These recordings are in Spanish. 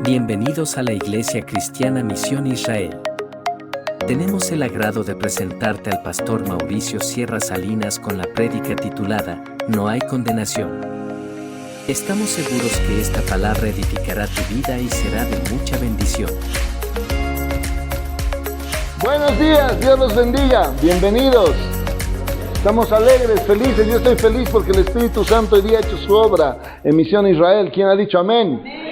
Bienvenidos a la Iglesia Cristiana Misión Israel. Tenemos el agrado de presentarte al pastor Mauricio Sierra Salinas con la prédica titulada No hay condenación. Estamos seguros que esta palabra edificará tu vida y será de mucha bendición. Buenos días, Dios los bendiga, bienvenidos. Estamos alegres, felices, yo estoy feliz porque el Espíritu Santo hoy día ha hecho su obra en Misión Israel. ¿Quién ha dicho amén? Amén.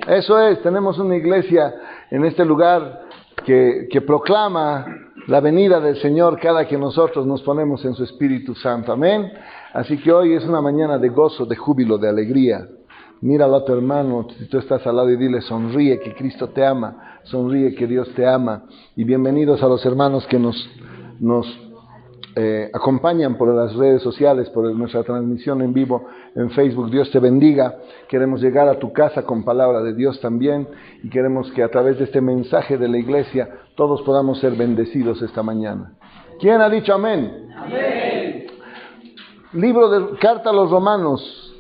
Eso es, tenemos una iglesia en este lugar que proclama la venida del Señor cada que nosotros nos ponemos en su Espíritu Santo, amén. Así que hoy es una mañana de gozo, de júbilo, de alegría. Míralo a tu hermano, si tú estás al lado, y dile: sonríe que Cristo te ama, sonríe que Dios te ama. Y bienvenidos a los hermanos que nos acompañan por las redes sociales, por nuestra transmisión en vivo en Facebook. Dios te bendiga. Queremos llegar a tu casa con palabra de Dios también, y queremos que a través de este mensaje de la iglesia todos podamos ser bendecidos esta mañana. ¿Quién ha dicho amén? Amén. Libro de Carta a los Romanos,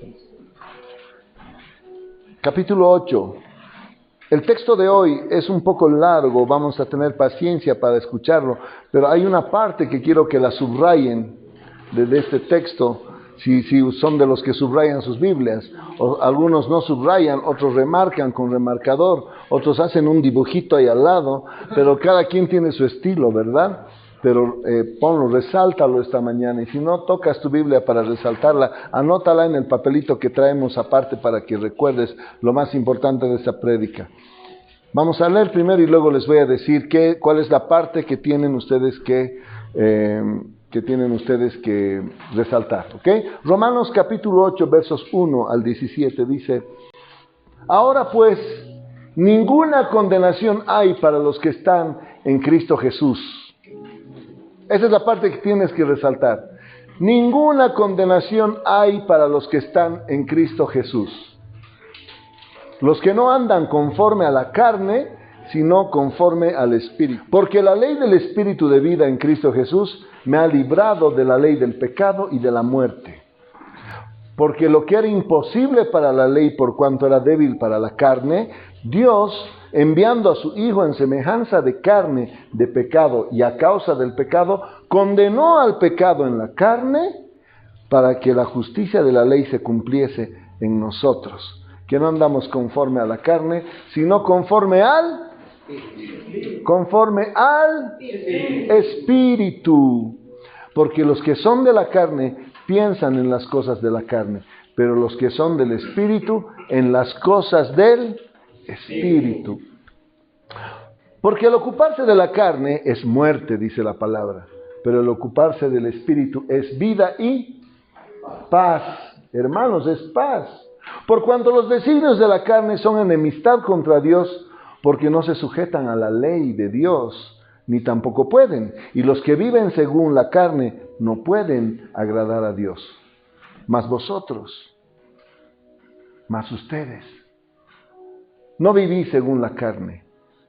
capítulo 8. El texto de hoy es un poco largo, vamos a tener paciencia para escucharlo, pero hay una parte que quiero que la subrayen de este texto, si son de los que subrayan sus Biblias. O algunos no subrayan, otros remarcan con remarcador, otros hacen un dibujito ahí al lado, pero cada quien tiene su estilo, ¿verdad? Pero ponlo, resáltalo esta mañana, y si no tocas tu Biblia para resaltarla, anótala en el papelito que traemos aparte para que recuerdes lo más importante de esta prédica. Vamos a leer primero y luego les voy a decir cuál es la parte que tienen ustedes que resaltar, ¿ok? Romanos capítulo 8 versos 1 al 17 dice: Ahora pues, ninguna condenación hay para los que están en Cristo Jesús. Esa es la parte que tienes que resaltar. Ninguna condenación hay para los que están en Cristo Jesús. Los que no andan conforme a la carne, sino conforme al Espíritu. Porque la ley del Espíritu de vida en Cristo Jesús me ha librado de la ley del pecado y de la muerte. Porque lo que era imposible para la ley por cuanto era débil para la carne, Dios, enviando a su Hijo en semejanza de carne de pecado y a causa del pecado, condenó al pecado en la carne para que la justicia de la ley se cumpliese en nosotros, que no andamos conforme a la carne, sino conforme al Espíritu. Porque los que son de la carne piensan en las cosas de la carne, pero los que son del Espíritu en las cosas del Espíritu. Porque el ocuparse de la carne es muerte, dice la palabra, pero el ocuparse del Espíritu es vida y paz. Hermanos, es paz. Por cuanto los designios de la carne son enemistad contra Dios, porque no se sujetan a la ley de Dios, ni tampoco pueden. Y los que viven según la carne no pueden agradar a Dios. Mas vosotros, mas ustedes, no vivís según la carne,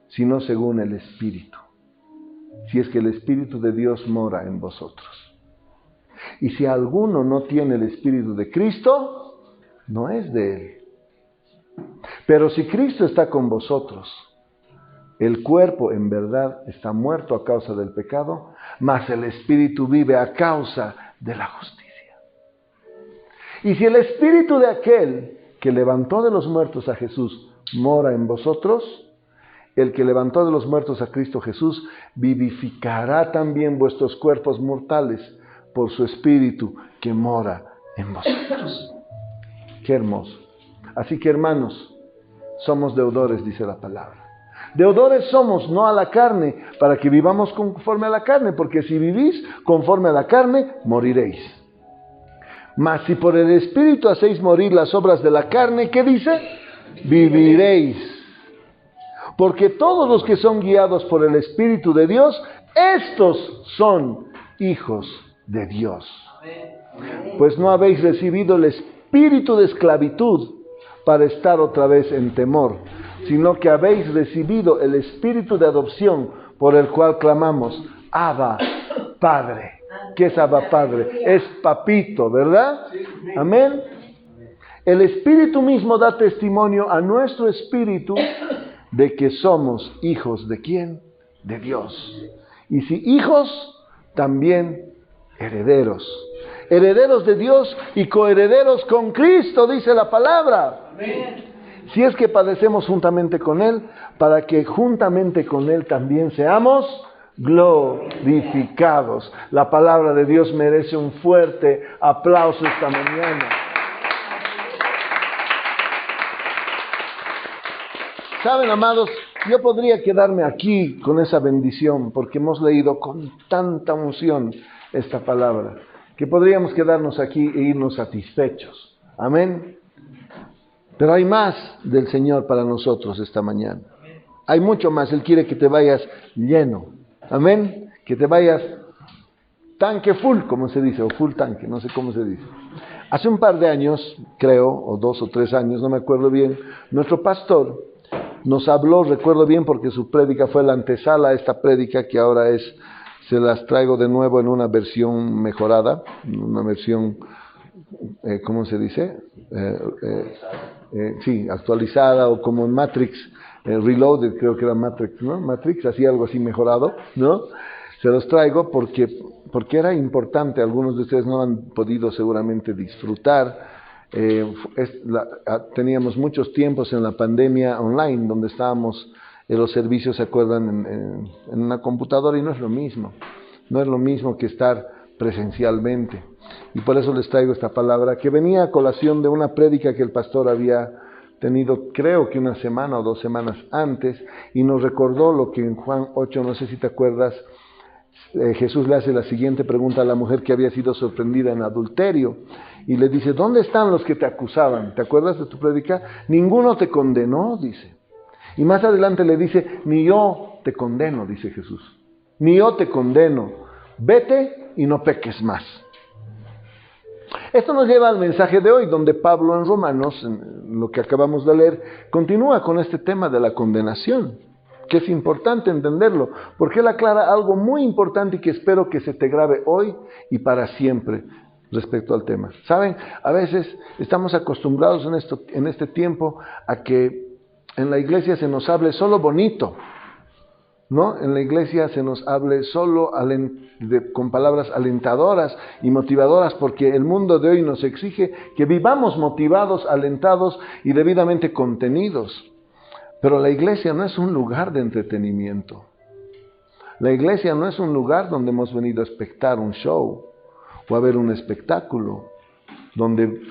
sino según el Espíritu, si es que el Espíritu de Dios mora en vosotros. Y si alguno no tiene el Espíritu de Cristo, no es de él. Pero si Cristo está con vosotros, el cuerpo en verdad está muerto a causa del pecado, mas el Espíritu vive a causa de la justicia. Y si el Espíritu de aquel que levantó de los muertos a Jesús mora en vosotros, el que levantó de los muertos a Cristo Jesús vivificará también vuestros cuerpos mortales por su Espíritu que mora en vosotros. Qué hermoso. Así que, hermanos, somos deudores, dice la palabra. Deudores somos, no a la carne, para que vivamos conforme a la carne, porque si vivís conforme a la carne, moriréis. Mas si por el Espíritu hacéis morir las obras de la carne, ¿qué dice? Viviréis. Porque todos los que son guiados por el Espíritu de Dios, estos son hijos de Dios. Pues no habéis recibido el espíritu de esclavitud para estar otra vez en temor, sino que habéis recibido el espíritu de adopción por el cual clamamos: Abba, Padre. ¿Qué es Abba, Padre? Es papito, ¿verdad? Amén. El Espíritu mismo da testimonio a nuestro espíritu de que somos hijos ¿de quién? De Dios. Y si hijos, también herederos. Herederos de Dios y coherederos con Cristo, dice la palabra. Amén. Si es que padecemos juntamente con Él, para que juntamente con Él también seamos glorificados. La palabra de Dios merece un fuerte aplauso esta mañana. Saben, amados, yo podría quedarme aquí con esa bendición, porque hemos leído con tanta unción esta palabra, que podríamos quedarnos aquí e irnos satisfechos. Amén. Pero hay más del Señor para nosotros esta mañana. Hay mucho más. Él quiere que te vayas lleno. Amén. Que te vayas tanque full, como se dice, o full tanque, no sé cómo se dice. Hace un par de años, creo, o 2 o 3 años, no me acuerdo bien, nuestro pastor nos habló, recuerdo bien porque su prédica fue la antesala a esta prédica que ahora se las traigo de nuevo en una versión mejorada, una versión, ¿cómo se dice? Sí, actualizada, o como en Matrix, Reloaded, creo que era Matrix, ¿no? Matrix, así algo así mejorado, ¿no? Se los traigo porque era importante, algunos de ustedes no han podido seguramente disfrutar. Teníamos muchos tiempos en la pandemia online, donde estábamos en los servicios, ¿se acuerdan? En una computadora, y no es lo mismo que estar presencialmente. Y por eso les traigo esta palabra, que venía a colación de una prédica que el pastor había tenido, creo que 1 semana o 2 semanas antes, y nos recordó lo que en Juan 8, no sé si te acuerdas, Jesús le hace la siguiente pregunta a la mujer que había sido sorprendida en adulterio, y le dice: ¿dónde están los que te acusaban? ¿Te acuerdas de tu prédica? Ninguno te condenó, dice. Y más adelante le dice: ni yo te condeno, dice Jesús. Ni yo te condeno. Vete y no peques más. Esto nos lleva al mensaje de hoy, donde Pablo en Romanos, en lo que acabamos de leer, continúa con este tema de la condenación, que es importante entenderlo, porque él aclara algo muy importante y que espero que se te grabe hoy y para siempre respecto al tema. ¿Saben? A veces estamos acostumbrados en este tiempo a que en la iglesia se nos hable solo bonito, ¿no? En la iglesia se nos hable solo con palabras alentadoras y motivadoras, porque el mundo de hoy nos exige que vivamos motivados, alentados y debidamente contenidos. Pero la iglesia no es un lugar de entretenimiento. La iglesia no es un lugar donde hemos venido a espectar un show o a ver un espectáculo, donde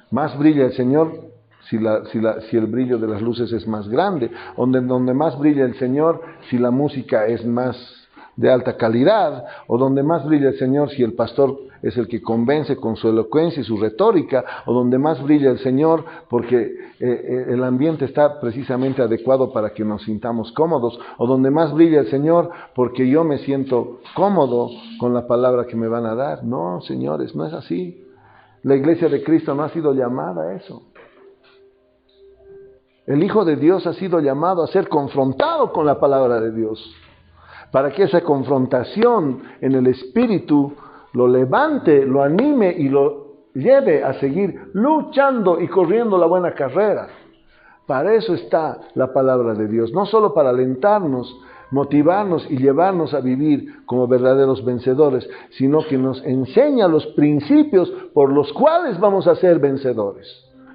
más brilla el Señor si el brillo de las luces es más grande, donde más brilla el Señor si la música es más de alta calidad, o donde más brilla el Señor si el pastor es el que convence con su elocuencia y su retórica, o donde más brilla el Señor porque el ambiente está precisamente adecuado para que nos sintamos cómodos, o donde más brilla el Señor porque yo me siento cómodo con la palabra que me van a dar. No, señores, no es así. La iglesia de Cristo no ha sido llamada a eso. El Hijo de Dios ha sido llamado a ser confrontado con la palabra de Dios, para que esa confrontación en el Espíritu lo levante, lo anime y lo lleve a seguir luchando y corriendo la buena carrera. Para eso está la palabra de Dios, no solo para alentarnos, motivarnos y llevarnos a vivir como verdaderos vencedores, sino que nos enseña los principios por los cuales vamos a ser vencedores.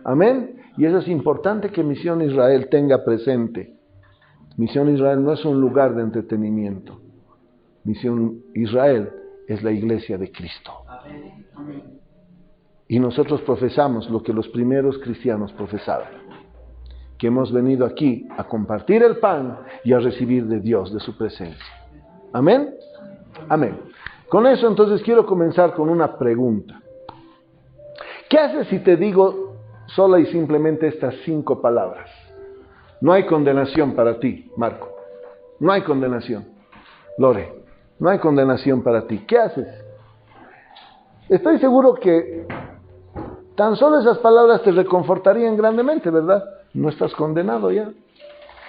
Amén. Y eso es importante que Misión Israel tenga presente. Misión Israel no es un lugar de entretenimiento. Misión Israel es la iglesia de Cristo. Y nosotros profesamos lo que los primeros cristianos profesaban, que hemos venido aquí a compartir el pan y a recibir de Dios, de su presencia. Amén. Amén. Con eso entonces quiero comenzar con una pregunta. ¿Qué haces si te digo sola y simplemente estas 5 palabras? No hay condenación para ti, Marco. No hay condenación. Lore, no hay condenación para ti. ¿Qué haces? Estoy seguro que tan solo esas palabras te reconfortarían grandemente, ¿verdad? No estás condenado ya.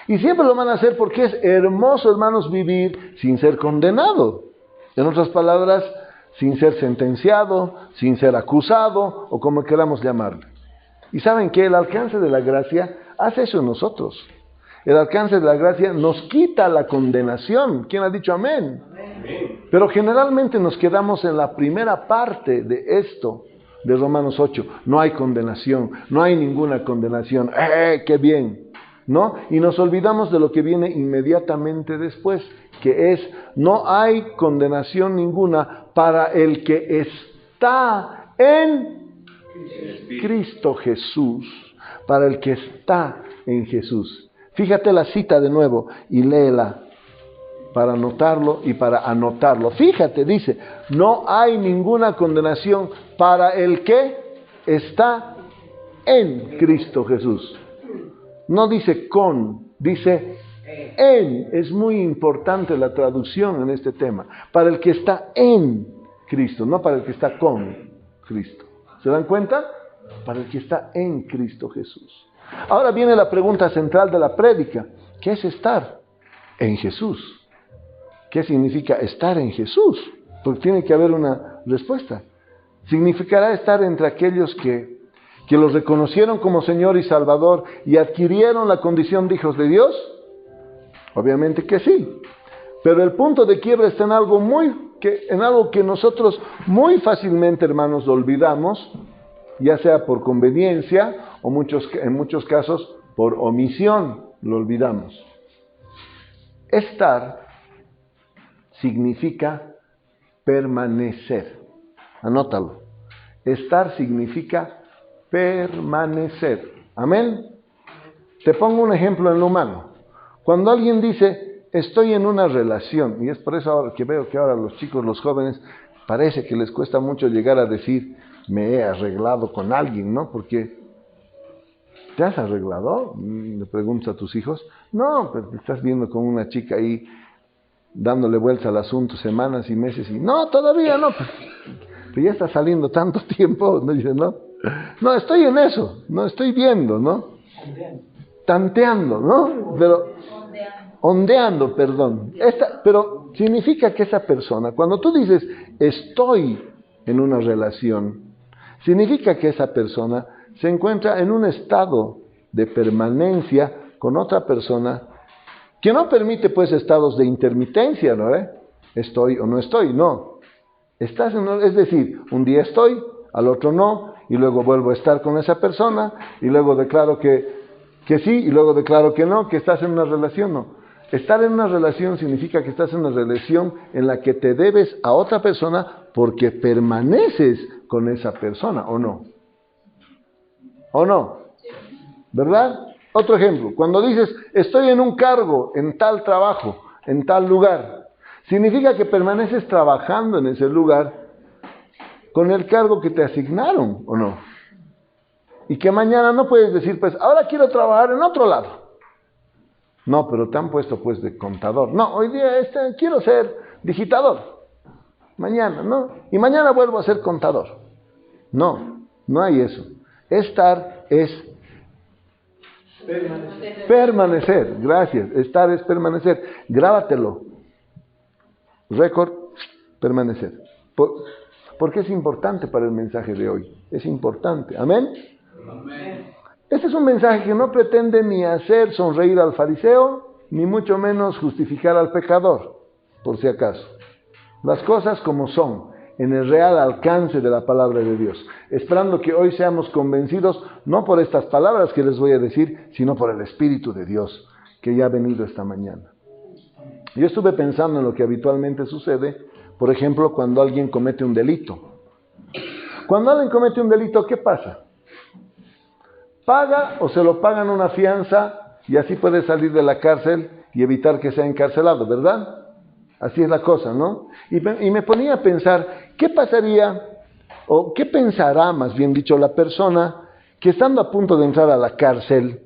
Y siempre lo van a hacer porque es hermoso, hermanos, vivir sin ser condenado. En otras palabras, sin ser sentenciado, sin ser acusado, o como queramos llamarlo. Y ¿saben qué? El alcance de la gracia hace eso en nosotros. El alcance de la gracia nos quita la condenación. ¿Quién ha dicho amén? Amén. Pero generalmente nos quedamos en la primera parte de esto, de Romanos 8. No hay condenación, no hay ninguna condenación. ¡Qué bien! ¿No? Y nos olvidamos de lo que viene inmediatamente después, que es, no hay condenación ninguna para el que está en Cristo Jesús, para el que está en Jesús. Fíjate la cita de nuevo y léela para anotarlo y para anotarlo. Fíjate, dice, no hay ninguna condenación para el que está en Cristo Jesús. No dice con, dice en. Es muy importante la traducción en este tema. Para el que está en Cristo, no para el que está con Cristo. ¿Se dan cuenta? Para el que está en Cristo Jesús. Ahora viene la pregunta central de la prédica. ¿Qué es estar en Jesús? ¿Qué significa estar en Jesús? Porque tiene que haber una respuesta. ¿Significará estar entre aquellos que los reconocieron como Señor y Salvador y adquirieron la condición de hijos de Dios? Obviamente que sí. Pero el punto de quiebra está en algo que nosotros muy fácilmente, hermanos, olvidamos, ya sea por conveniencia o en muchos casos por omisión, lo olvidamos. Estar significa permanecer. Anótalo. Estar significa permanecer. Amén. Te pongo un ejemplo en lo humano. Cuando alguien dice, estoy en una relación, y es por eso ahora que veo que ahora los chicos, los jóvenes, parece que les cuesta mucho llegar a decir, me he arreglado con alguien, ¿no? Porque, ¿te has arreglado? Le preguntas a tus hijos. No, pero te estás viendo con una chica ahí, dándole vuelta al asunto semanas y meses, y no, todavía no, pero ya está saliendo tanto tiempo, ¿no? Dice, no, estoy en eso, no estoy viendo, ¿no? Tanteando, ¿no? Pero ondeando, perdón. Pero significa que esa persona, cuando tú dices estoy en una relación, significa que esa persona se encuentra en un estado de permanencia con otra persona que no permite pues estados de intermitencia, ¿no? Estoy o no estoy, no. Es decir, un día estoy, al otro no, y luego vuelvo a estar con esa persona, y luego declaro que sí, y luego declaro que no, que estás en una relación, no. Estar en una relación significa que estás en una relación en la que te debes a otra persona porque permaneces con esa persona, ¿o no? ¿O no? ¿Verdad? Otro ejemplo, cuando dices, estoy en un cargo, en tal trabajo, en tal lugar, significa que permaneces trabajando en ese lugar con el cargo que te asignaron, ¿o no? Y que mañana no puedes decir, pues, ahora quiero trabajar en otro lado. No, pero te han puesto, pues, de contador. No, hoy día quiero ser digitador. Mañana, ¿no? Y mañana vuelvo a ser contador. No, no hay eso. Estar es permanecer. Gracias. Estar es permanecer. Grábatelo. Récord, permanecer. Porque es importante para el mensaje de hoy. Es importante. ¿Amén? Amén. Este es un mensaje que no pretende ni hacer sonreír al fariseo, ni mucho menos justificar al pecador, por si acaso. Las cosas como son, en el real alcance de la palabra de Dios. Esperando que hoy seamos convencidos, no por estas palabras que les voy a decir, sino por el Espíritu de Dios, que ya ha venido esta mañana. Yo estuve pensando en lo que habitualmente sucede, por ejemplo, cuando alguien comete un delito. Cuando alguien comete un delito, ¿qué pasa? ¿Paga o se lo pagan una fianza y así puede salir de la cárcel y evitar que sea encarcelado, verdad? Así es la cosa, ¿no? Y me ponía a pensar, ¿qué pasaría, o qué pensará, más bien dicho, la persona que estando a punto de entrar a la cárcel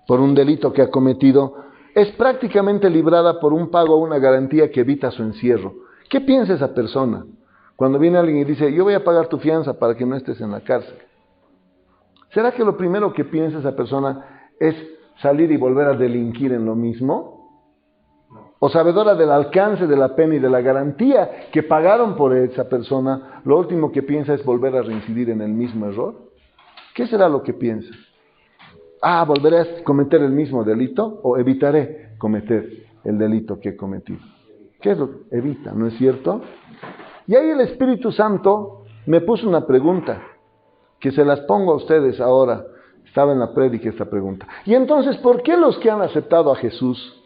por un delito que ha cometido, es prácticamente librada por un pago o una garantía que evita su encierro? ¿Qué piensa esa persona cuando viene alguien y dice, yo voy a pagar tu fianza para que no estés en la cárcel? ¿Será que lo primero que piensa esa persona es salir y volver a delinquir en lo mismo? ¿O sabedora del alcance de la pena y de la garantía que pagaron por esa persona, lo último que piensa es volver a reincidir en el mismo error? ¿Qué será lo que piensa? ¿Volveré a cometer el mismo delito o evitaré cometer el delito que he cometido? ¿Qué es lo que evita? ¿No es cierto? Y ahí el Espíritu Santo me puso una pregunta, que se las pongo a ustedes ahora. Estaba en la prédica esta pregunta. Y entonces, ¿por qué los que han aceptado a Jesús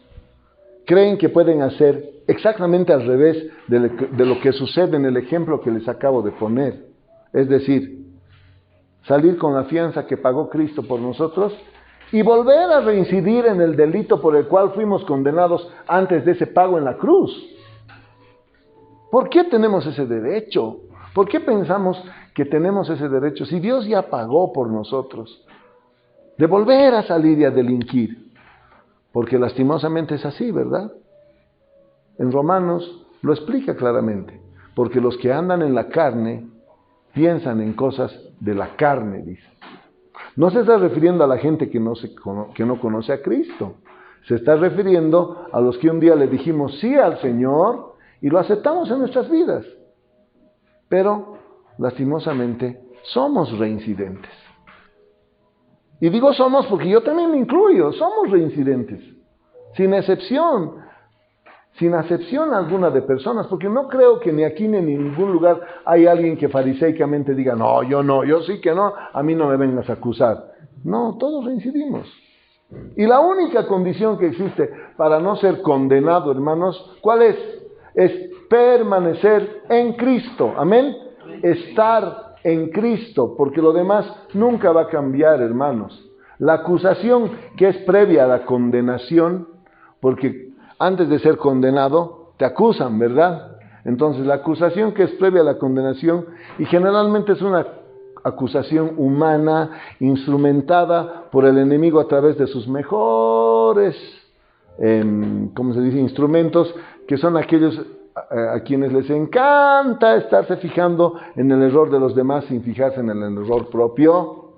creen que pueden hacer exactamente al revés de lo que sucede en el ejemplo que les acabo de poner? Es decir, salir con la fianza que pagó Cristo por nosotros y volver a reincidir en el delito por el cual fuimos condenados antes de ese pago en la cruz. ¿Por qué tenemos ese derecho? ¿Por qué pensamos que tenemos ese derecho si Dios ya pagó por nosotros? De volver a salir y a delinquir. Porque lastimosamente es así, ¿verdad? En Romanos lo explica claramente. Porque los que andan en la carne piensan en cosas de la carne, dice. No se está refiriendo a la gente que no conoce a Cristo. Se está refiriendo a los que un día le dijimos sí al Señor y lo aceptamos en nuestras vidas. Pero, lastimosamente, somos reincidentes. Y digo somos porque yo también me incluyo. Somos reincidentes. Sin excepción alguna de personas, porque no creo que ni aquí ni en ningún lugar hay alguien que fariseicamente diga, no, yo sí que no, a mí no me vengas a acusar. No, todos reincidimos. Y la única condición que existe para no ser condenado, hermanos, ¿cuál es? Es permanecer en Cristo, amén. Estar en Cristo, porque lo demás nunca va a cambiar, hermanos. La acusación que es previa a la condenación, porque antes de ser condenado, te acusan, ¿verdad? Entonces, la acusación que es previa a la condenación, y generalmente es una acusación humana, instrumentada por el enemigo a través de sus mejores, instrumentos, que son aquellos a quienes les encanta estarse fijando en el error de los demás sin fijarse en el error propio.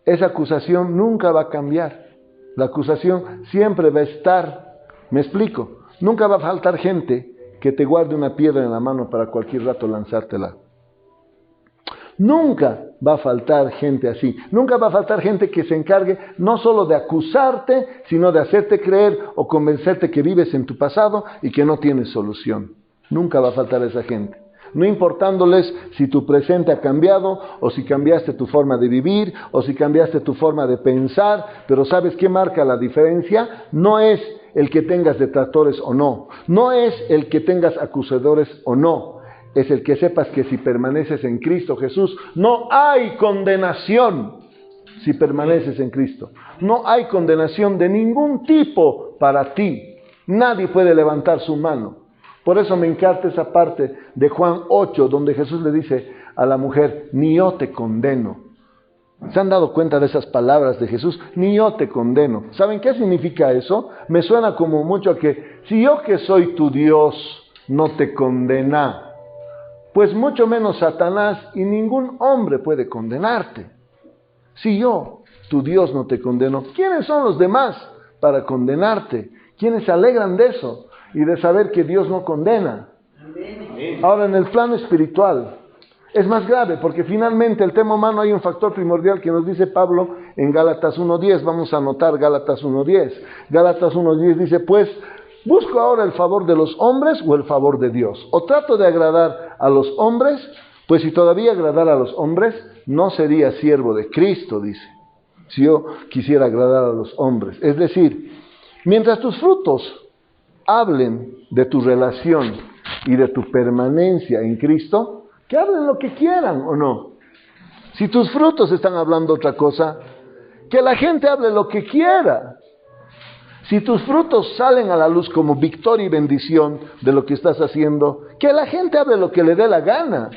Esa acusación nunca va a cambiar. La acusación siempre va a estar. Me explico, nunca va a faltar gente que te guarde una piedra en la mano para cualquier rato lanzártela. Nunca va a faltar gente así. Nunca va a faltar gente que se encargue no solo de acusarte, sino de hacerte creer o convencerte que vives en tu pasado y que no tienes solución. Nunca va a faltar esa gente. No importándoles si tu presente ha cambiado, o si cambiaste tu forma de vivir, o si cambiaste tu forma de pensar, pero ¿sabes qué marca la diferencia? No es el que tengas detractores o no, no es el que tengas acusadores o no, es el que sepas que si permaneces en Cristo Jesús, no hay condenación si permaneces en Cristo. No hay condenación de ningún tipo para ti. Nadie puede levantar su mano. Por eso me encanta esa parte de Juan 8, donde Jesús le dice a la mujer, ni yo te condeno. ¿Se han dado cuenta de esas palabras de Jesús? Ni yo te condeno. ¿Saben qué significa eso? Me suena como mucho a que, si yo que soy tu Dios no te condena, pues mucho menos Satanás y ningún hombre puede condenarte. Si yo, tu Dios, no te condeno, ¿quiénes son los demás para condenarte? ¿Quiénes se alegran de eso y de saber que Dios no condena? Ahora, en el plano espiritual, es más grave, porque finalmente el tema humano hay un factor primordial que nos dice Pablo en Gálatas 1:10. Vamos a anotar Gálatas 1:10. Gálatas 1:10 dice, pues, ¿busco ahora el favor de los hombres o el favor de Dios? ¿O trato de agradar a los hombres? Pues si todavía agradara a los hombres, no sería siervo de Cristo, dice. Si yo quisiera agradar a los hombres. Es decir, mientras tus frutos hablen de tu relación y de tu permanencia en Cristo, que hablen lo que quieran o no. Si tus frutos están hablando otra cosa, que la gente hable lo que quiera. Si tus frutos salen a la luz como victoria y bendición de lo que estás haciendo, que la gente hable lo que le dé la gana.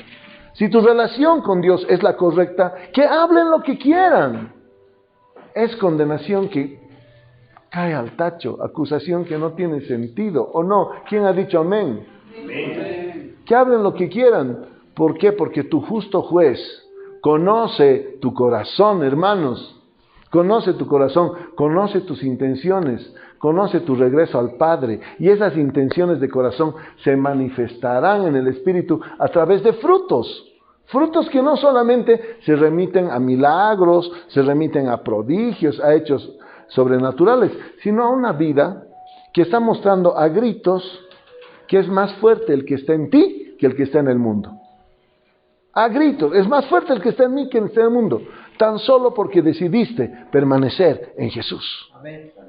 Si tu relación con Dios es la correcta, que hablen lo que quieran. Es condenación que cae al tacho, acusación que no tiene sentido, ¿o no? ¿Quién ha dicho amén? Amén. Que hablen lo que quieran. ¿Por qué? Porque tu justo juez conoce tu corazón, hermanos. Conoce tu corazón, conoce tus intenciones, conoce tu regreso al Padre. Y esas intenciones de corazón se manifestarán en el Espíritu a través de frutos. Frutos que no solamente se remiten a milagros, se remiten a prodigios, a hechos sobrenaturales, sino a una vida que está mostrando a gritos que es más fuerte el que está en ti que el que está en el mundo. A gritos, es más fuerte el que está en mí que el que está en el mundo, tan solo porque decidiste permanecer en Jesús.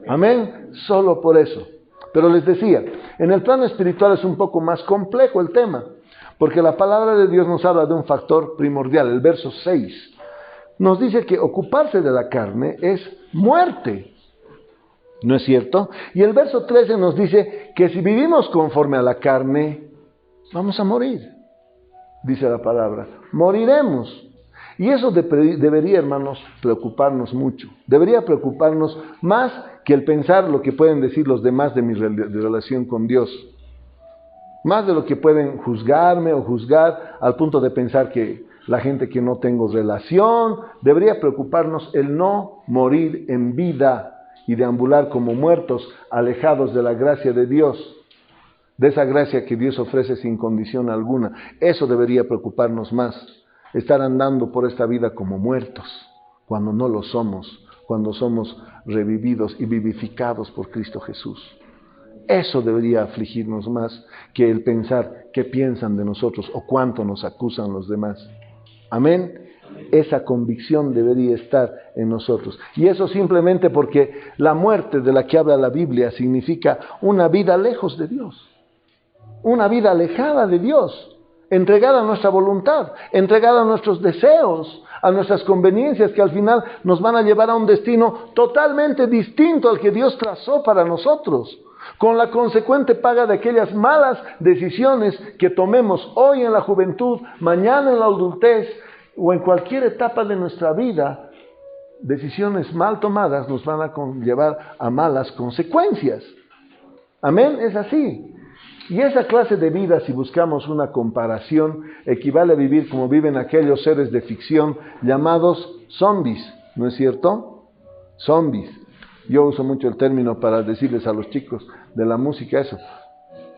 Amén. Solo por eso. Pero les decía, en el plano espiritual es un poco más complejo el tema, porque la palabra de Dios nos habla de un factor primordial. El verso 6 nos dice que ocuparse de la carne es muerte. ¿No es cierto? Y el verso 13 nos dice que si vivimos conforme a la carne, vamos a morir. Dice la palabra, moriremos. Y eso debería, hermanos, preocuparnos mucho. Debería preocuparnos más que el pensar lo que pueden decir los demás de mi relación con Dios. Más de lo que pueden juzgarme o juzgar al punto de pensar que la gente que no tengo relación. Debería preocuparnos el no morir en vida y deambular como muertos, alejados de la gracia de Dios. De esa gracia que Dios ofrece sin condición alguna. Eso debería preocuparnos más. Estar andando por esta vida como muertos, cuando no lo somos, cuando somos revividos y vivificados por Cristo Jesús. Eso debería afligirnos más que el pensar qué piensan de nosotros o cuánto nos acusan los demás. Amén. Esa convicción debería estar en nosotros. Y eso simplemente porque la muerte de la que habla la Biblia significa una vida lejos de Dios. Una vida alejada de Dios. Entregada a nuestra voluntad, entregada a nuestros deseos, a nuestras conveniencias que al final nos van a llevar a un destino totalmente distinto al que Dios trazó para nosotros, con la consecuente paga de aquellas malas decisiones que tomemos hoy en la juventud, mañana en la adultez o en cualquier etapa de nuestra vida. Decisiones mal tomadas nos van a llevar a malas consecuencias. Amén, es así. Y esa clase de vida, si buscamos una comparación, equivale a vivir como viven aquellos seres de ficción llamados zombies, ¿no es cierto? Zombies. Yo uso mucho el término para decirles a los chicos de la música eso.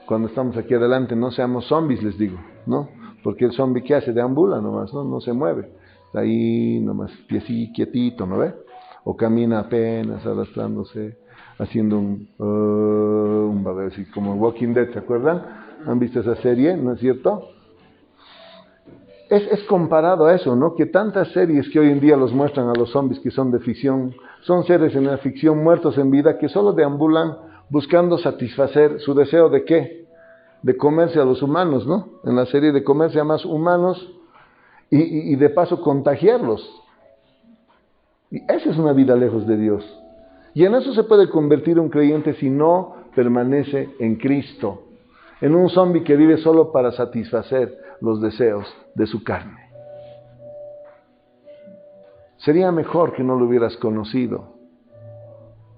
Cuando estamos aquí adelante, no seamos zombies, les digo, ¿no? Porque el zombie, ¿qué hace? Deambula nomás, ¿no? No se mueve. Está ahí nomás, piecito, quietito, ¿no ve? O camina apenas, arrastrándose, haciendo un babeo así como Walking Dead, ¿se acuerdan? ¿Han visto esa serie? ¿No es cierto? Es comparado a eso, ¿no? Que tantas series que hoy en día los muestran a los zombies que son de ficción, son seres en la ficción muertos en vida que solo deambulan buscando satisfacer su deseo de ¿qué? De comerse a los humanos, ¿no? En la serie de comerse a más humanos y de paso contagiarlos. Y esa es una vida lejos de Dios. Y en eso se puede convertir un creyente si no permanece en Cristo. En un zombi que vive solo para satisfacer los deseos de su carne. Sería mejor que no lo hubieras conocido.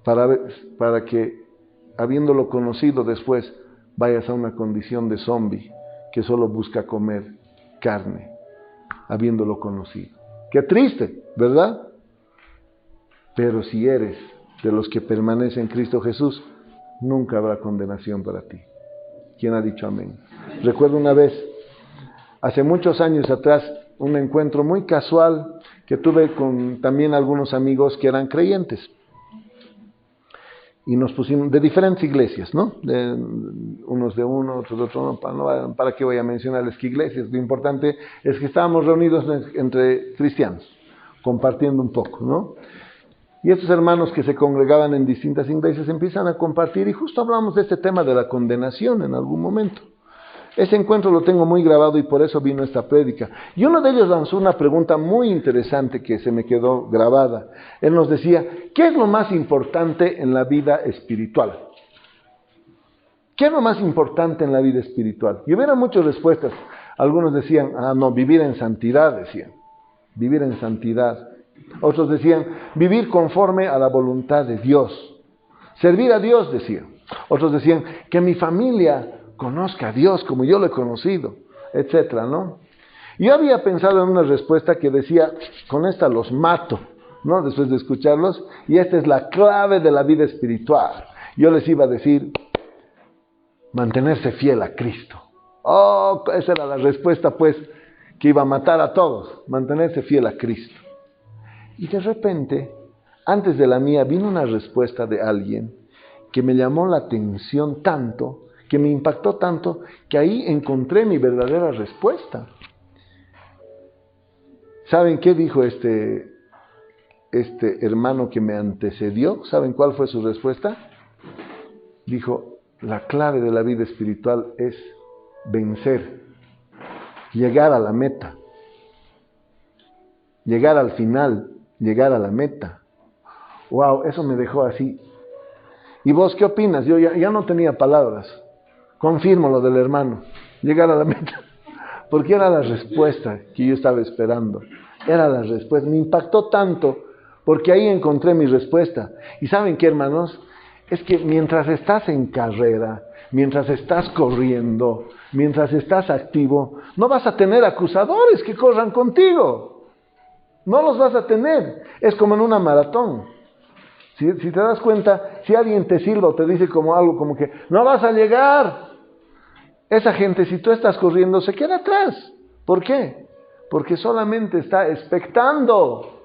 Para que, habiéndolo conocido después, vayas a una condición de zombi que solo busca comer carne, habiéndolo conocido. Qué triste, ¿verdad? Pero si eres de los que permanecen en Cristo Jesús, nunca habrá condenación para ti. ¿Quién ha dicho amén? Recuerdo una vez, hace muchos años atrás, un encuentro muy casual que tuve con también algunos amigos que eran creyentes. Y nos pusimos de diferentes iglesias, ¿no? Unos de uno, otros de otro. ¿Para qué voy a mencionarles qué iglesias? Lo importante es que estábamos reunidos entre cristianos, compartiendo un poco, ¿no? Y estos hermanos que se congregaban en distintas iglesias empiezan a compartir y justo hablamos de este tema de la condenación en algún momento. Ese encuentro lo tengo muy grabado y por eso vino esta prédica. Y uno de ellos lanzó una pregunta muy interesante que se me quedó grabada. Él nos decía, ¿qué es lo más importante en la vida espiritual? ¿Qué es lo más importante en la vida espiritual? Y hubiera muchas respuestas. Algunos decían, no, vivir en santidad, decían. Vivir en santidad. Otros decían, vivir conforme a la voluntad de Dios. Servir a Dios, decían. Otros decían, que mi familia conozca a Dios como yo lo he conocido, etcétera, ¿no? Yo había pensado en una respuesta que decía, con esta los mato, ¿no? Después de escucharlos, y esta es la clave de la vida espiritual. Yo les iba a decir, mantenerse fiel a Cristo. Oh, esa era la respuesta, pues, que iba a matar a todos, mantenerse fiel a Cristo. Y de repente, antes de la mía, vino una respuesta de alguien que me llamó la atención tanto, que me impactó tanto, que ahí encontré mi verdadera respuesta. ¿Saben qué dijo este hermano que me antecedió? ¿Saben cuál fue su respuesta? Dijo, la clave de la vida espiritual es vencer, llegar a la meta, llegar al final, llegar a la meta. Wow, eso me dejó así. ¿Y vos qué opinas? Yo ya no tenía palabras. Confirmo lo del hermano, llegar a la meta. Porque era la respuesta que yo estaba esperando. Era la respuesta. Me impactó tanto porque ahí encontré mi respuesta. ¿Y saben qué, hermanos? Es que mientras estás en carrera, mientras estás corriendo, mientras estás activo, no vas a tener acusadores que corran contigo. No los vas a tener. Es como en una maratón. Si te das cuenta, si alguien te silba o te dice como algo como que no vas a llegar, esa gente, si tú estás corriendo, se queda atrás. ¿Por qué? Porque solamente está expectando.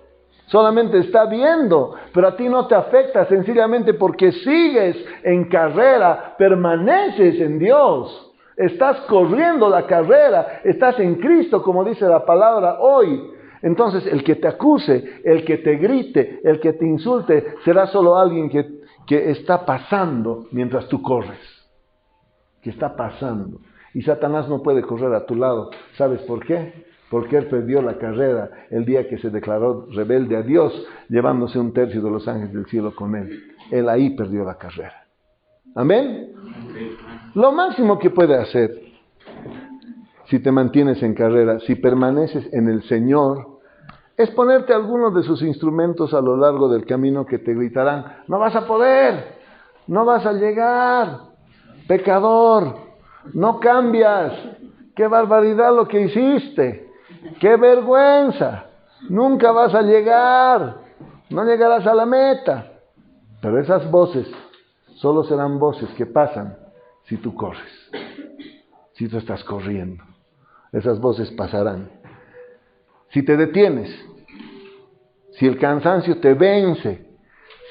Solamente está viendo, pero a ti no te afecta, sencillamente porque sigues en carrera, permaneces en Dios, estás corriendo la carrera, estás en Cristo, como dice la palabra hoy. Entonces el que te acuse, el que te grite, el que te insulte, será solo alguien que está pasando mientras tú corres, que está pasando. Y Satanás no puede correr a tu lado. ¿Sabes por qué? Porque él perdió la carrera el día que se declaró rebelde a Dios, llevándose 1/3 de los ángeles del cielo con él. Él ahí perdió la carrera. ¿Amén? Lo máximo que puede hacer, si te mantienes en carrera, si permaneces en el Señor, es ponerte algunos de sus instrumentos a lo largo del camino que te gritarán, no vas a poder, no vas a llegar, pecador, no cambias, qué barbaridad lo que hiciste. ¡Qué vergüenza! Nunca vas a llegar, no llegarás a la meta. Pero esas voces solo serán voces que pasan si tú corres, si tú estás corriendo. Esas voces pasarán. Si te detienes, si el cansancio te vence,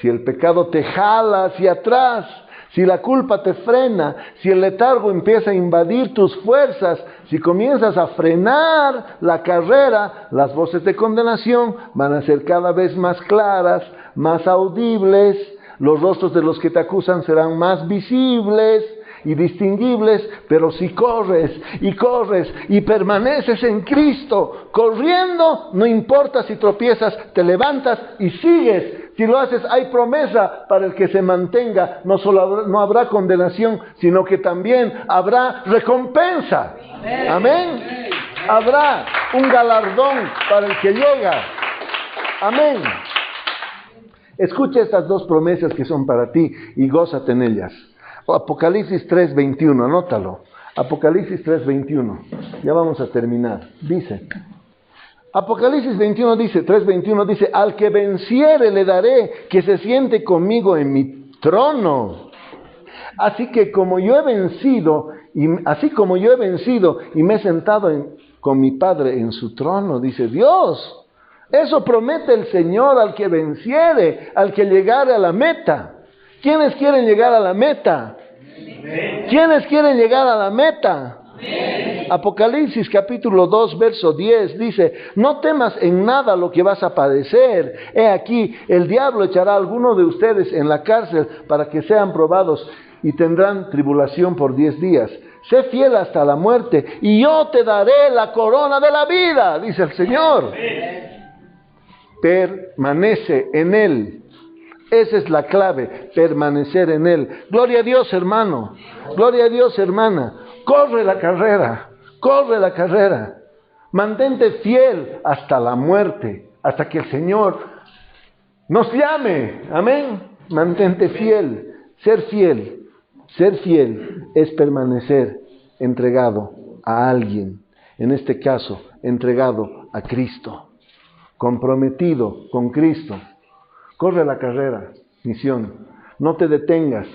si el pecado te jala hacia atrás, si la culpa te frena, si el letargo empieza a invadir tus fuerzas, si comienzas a frenar la carrera, las voces de condenación van a ser cada vez más claras, más audibles, los rostros de los que te acusan serán más visibles y distinguibles, pero si corres y permaneces en Cristo, corriendo, no importa si tropiezas, te levantas y sigues. Si lo haces, hay promesa para el que se mantenga. No habrá condenación, sino que también habrá recompensa. Amén. Habrá un galardón para el que llega. Amén. Escucha estas dos promesas que son para ti y gózate en ellas. Apocalipsis 3:21, anótalo. Apocalipsis 3:21. Ya vamos a terminar. Dice, Apocalipsis 3:21 dice, al que venciere le daré que se siente conmigo en mi trono. Así como yo he vencido y me he sentado con mi Padre en su trono, dice Dios. Eso promete el Señor al que venciere, al que llegare a la meta. ¿Quiénes quieren llegar a la meta? ¿Quiénes quieren llegar a la meta? Apocalipsis capítulo 2 verso 10 dice, no temas en nada lo que vas a padecer. He aquí, el diablo echará a alguno de ustedes en la cárcel para que sean probados y tendrán tribulación por 10 días. Sé fiel hasta la muerte y yo te daré la corona de la vida, dice el Señor. Permanece en Él. Esa es la clave, permanecer en Él. Gloria a Dios, hermano. Gloria a Dios, hermana. Corre la carrera. Corre la carrera. Mantente fiel hasta la muerte, hasta que el Señor nos llame. Amén. Mantente fiel. Ser fiel es permanecer entregado a alguien. En este caso, entregado a Cristo. Comprometido con Cristo. Corre la carrera, misión. No te detengas,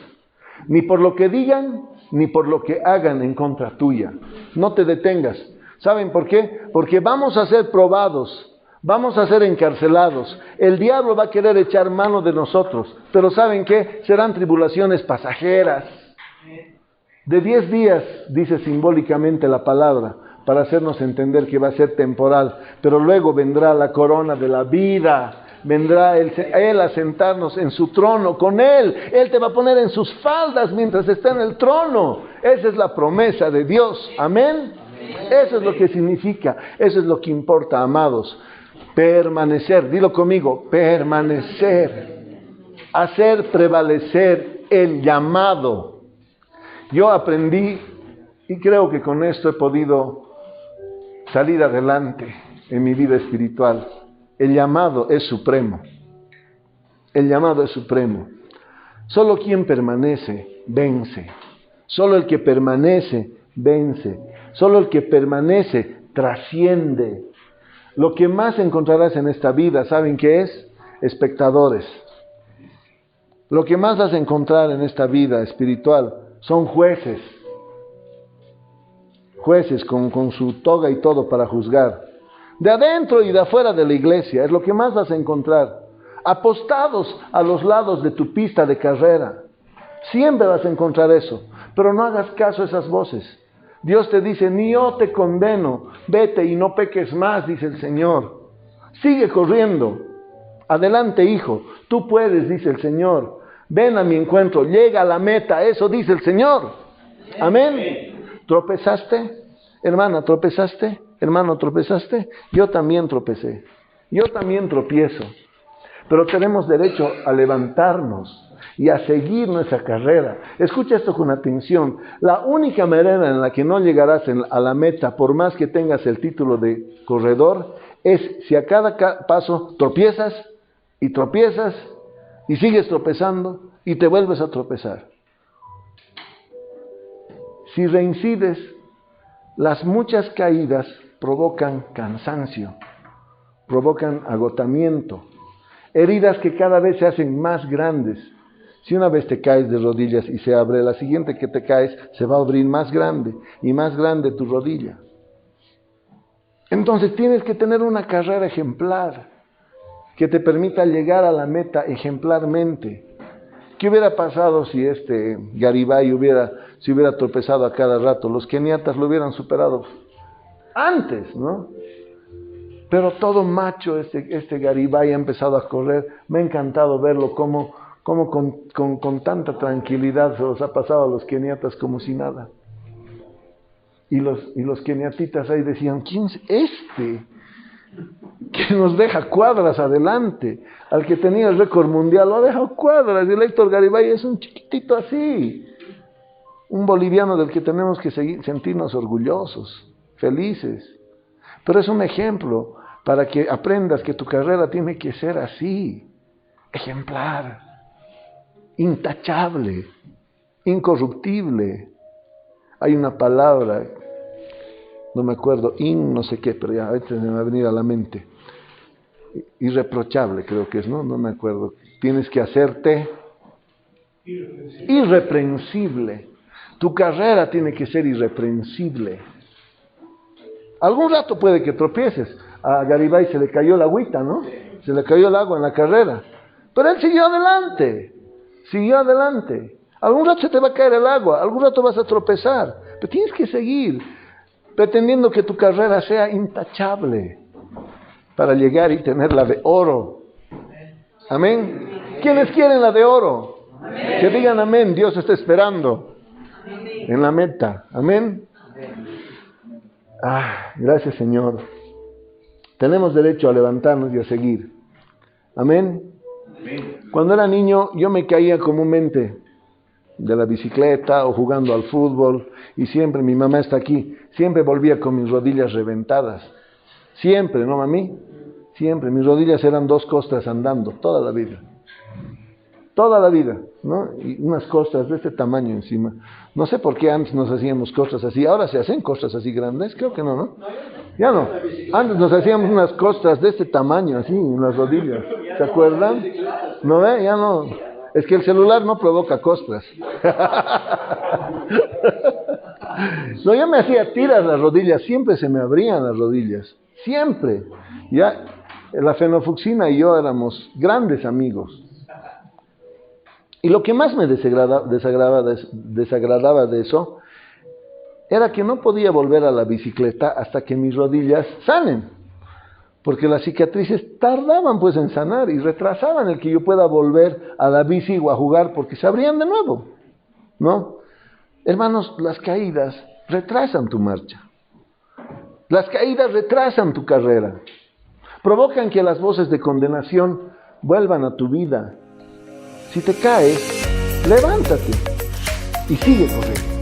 ni por lo que digan, ni por lo que hagan en contra tuya. No te detengas. ¿Saben por qué? Porque vamos a ser probados, vamos a ser encarcelados. El diablo va a querer echar mano de nosotros, pero ¿saben qué? Serán tribulaciones pasajeras. De 10 días, dice simbólicamente la palabra, para hacernos entender que va a ser temporal, pero luego vendrá la corona de la vida. Vendrá Él a sentarnos en su trono con Él. Él te va a poner en sus faldas mientras está en el trono. Esa es la promesa de Dios. Amén. Eso es lo que significa. Eso es lo que importa, amados. Permanecer. Dilo conmigo. Permanecer. Hacer prevalecer el llamado. Yo aprendí, y creo que con esto he podido salir adelante en mi vida espiritual. El llamado es supremo. El llamado es supremo. Solo quien permanece, vence. Solo el que permanece, vence. Solo el que permanece, trasciende. Lo que más encontrarás en esta vida, ¿saben qué es? Espectadores. Lo que más vas a encontrar en esta vida espiritual son jueces. Jueces con su toga y todo para juzgar. De adentro y de afuera de la iglesia, es lo que más vas a encontrar. Apostados a los lados de tu pista de carrera. Siempre vas a encontrar eso. Pero no hagas caso a esas voces. Dios te dice, ni yo te condeno. Vete y no peques más, dice el Señor. Sigue corriendo. Adelante, hijo. Tú puedes, dice el Señor. Ven a mi encuentro. Llega a la meta. Eso dice el Señor. Amén. ¿Tropezaste? Hermana, ¿tropezaste? Hermano, ¿tropezaste? Yo también tropecé. Yo también tropiezo. Pero tenemos derecho a levantarnos y a seguir nuestra carrera. Escucha esto con atención. La única manera en la que no llegarás a la meta, por más que tengas el título de corredor, es si a cada paso tropiezas y sigues tropezando y te vuelves a tropezar. Si reincides, las muchas caídas provocan cansancio, provocan agotamiento, heridas que cada vez se hacen más grandes. Si una vez te caes de rodillas y se abre, la siguiente que te caes se va a abrir más grande y más grande tu rodilla. Entonces tienes que tener una carrera ejemplar que te permita llegar a la meta ejemplarmente. ¿Qué hubiera pasado si Garibay se hubiera tropezado a cada rato? Los keniatas lo hubieran superado antes, ¿no? Pero todo macho, este Garibay ha empezado a correr. Me ha encantado verlo como con tanta tranquilidad se los ha pasado a los keniatas como si nada. Y los keniatitas ahí decían, ¿quién es este? Que nos deja cuadras adelante. Al que tenía el récord mundial lo ha dejado cuadras. Y el Héctor Garibay es un chiquitito así. Un boliviano del que tenemos que sentirnos orgullosos, felices. Pero es un ejemplo para que aprendas que tu carrera tiene que ser así. Ejemplar. Intachable. Incorruptible. Hay una palabra, no me acuerdo, no sé qué, pero ya ahorita me va a venir a la mente. Irreprochable creo que es, ¿no? No me acuerdo. Tienes que hacerte irreprensible. Tu carrera tiene que ser irreprensible. Algún rato puede que tropieces. A Garibay se le cayó la agüita, ¿no? Se le cayó el agua en la carrera. Pero él siguió adelante. Siguió adelante. Algún rato se te va a caer el agua. Algún rato vas a tropezar. Pero tienes que seguir pretendiendo que tu carrera sea intachable para llegar y tener la de oro. Amén. ¿Quiénes quieren la de oro? Amén. Que digan amén. Dios está esperando en la meta. Amén. Gracias, Señor. Tenemos derecho a levantarnos y a seguir. Amén. Cuando era niño yo me caía comúnmente de la bicicleta o jugando al fútbol, y siempre, mi mamá está aquí, siempre volvía con mis rodillas reventadas. Siempre, ¿no, mami? Siempre. Mis rodillas eran 2 costras andando, toda la vida. Toda la vida, ¿no? Y unas costras de este tamaño encima. No sé por qué antes nos hacíamos costras así. Ahora se hacen costras así grandes, creo que no, ¿no? Ya no. Antes nos hacíamos unas costras de este tamaño, así, en las rodillas. ¿Se acuerdan? ¿No ve? Ya no. Es que el celular no provoca costras. No, yo me hacía tiras las rodillas, siempre se me abrían las rodillas, siempre. Ya, la fenofuxina y yo éramos grandes amigos. Y lo que más me desagradaba de eso era que no podía volver a la bicicleta hasta que mis rodillas sanen. Porque las cicatrices tardaban pues en sanar y retrasaban el que yo pueda volver a la bici o a jugar porque se abrían de nuevo, ¿no? Hermanos, las caídas retrasan tu marcha. Las caídas retrasan tu carrera. Provocan que las voces de condenación vuelvan a tu vida. Si te caes, levántate y sigue corriendo.